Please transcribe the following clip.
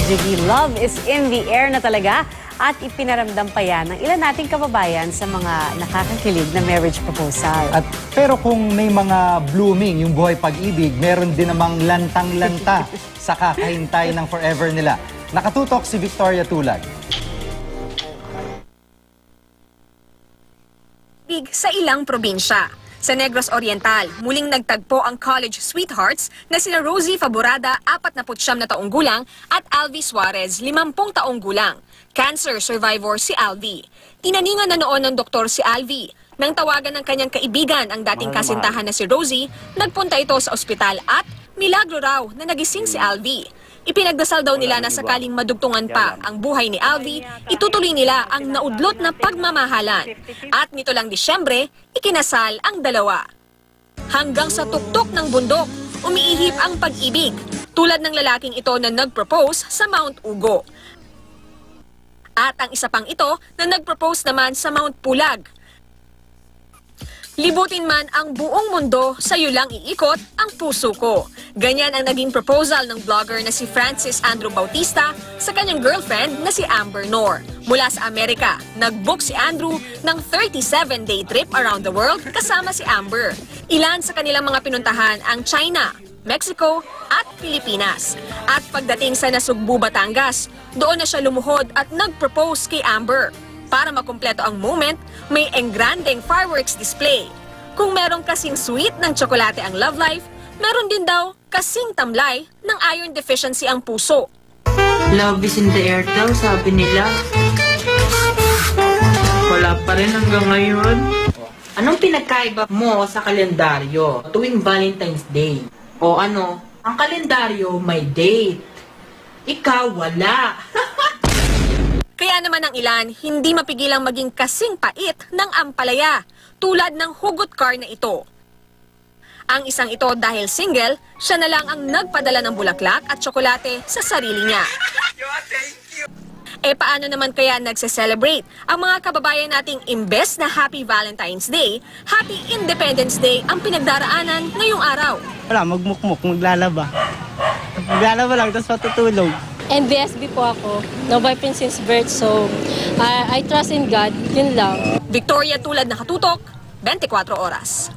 Jiggy, love is in the air na talaga at ipinaramdam pa yan ng ilan nating kababayan sa mga nakakakilig na marriage proposal. Pero kung may mga blooming, yung buhay pag-ibig, meron din namang lantang-lanta sa kakahintay ng forever nila. Nakatutok si Victoria Tulad. Sa ilang probinsya. Sa Negros Oriental, muling nagtagpo ang college sweethearts na sina Rosie Faborada, 49 na taong gulang, at Alvi Suarez, 50 taong gulang. Cancer survivor si Alvi. Tinaningan na noon ng doktor si Alvi. Nang tawagan ng kanyang kaibigan ang dating kasintahan na si Rosie, nagpunta ito sa ospital at milagro raw na nagising si Alvi. Ipinagdasal daw nila na sakaling madugtungan pa ang buhay ni Alvi, itutuloy nila ang naudlot na pagmamahalan. At nito lang Disyembre, ikinasal ang dalawa. Hanggang sa tuktok ng bundok, umiihip ang pag-ibig, tulad ng lalaking ito na nag-propose sa Mount Ugo. At ang isa pang ito na nag-propose naman sa Mount Pulag. Libutin man ang buong mundo, sa'yo lang iikot ang puso ko. Ganyan ang naging proposal ng vlogger na si Francis Andrew Bautista sa kanyang girlfriend na si Amber Noor. Mula sa Amerika, nag-book si Andrew ng 37-day trip around the world kasama si Amber. Ilan sa kanilang mga pinuntahan ang China, Mexico at Pilipinas. At pagdating sa Nasugbu, Batangas, doon na siya lumuhod at nag-propose kay Amber. Para makumpleto ang moment, may engrandeng fireworks display. Kung merong kasing sweet ng tsokolate ang love life, meron din daw kasing tamlay ng iron deficiency ang puso. Love is in the air daw, sabi nila. Wala pa rin hanggang ngayon. Anong pinagkaiba mo sa kalendaryo tuwing Valentine's Day? O ano, ang kalendaryo may date. Ikaw wala. Kaya naman ang ilan, hindi mapigilang maging kasing pait ng ampalaya, tulad ng hugot car na ito. Ang isang ito dahil single, siya na lang ang nagpadala ng bulaklak at tsokolate sa sarili niya. Paano naman kaya nagse-celebrate ang mga kababayan nating imbes na Happy Valentine's Day, Happy Independence Day ang pinagdaraanan ngayong araw? Wala, magmukmuk, maglalaba. Maglalaba lang, tapos matutulog. NBSB po ako. No boyfriend since birth, so I trust in God. Yun lang. Victoria Tulad, nakatutok, 24 oras.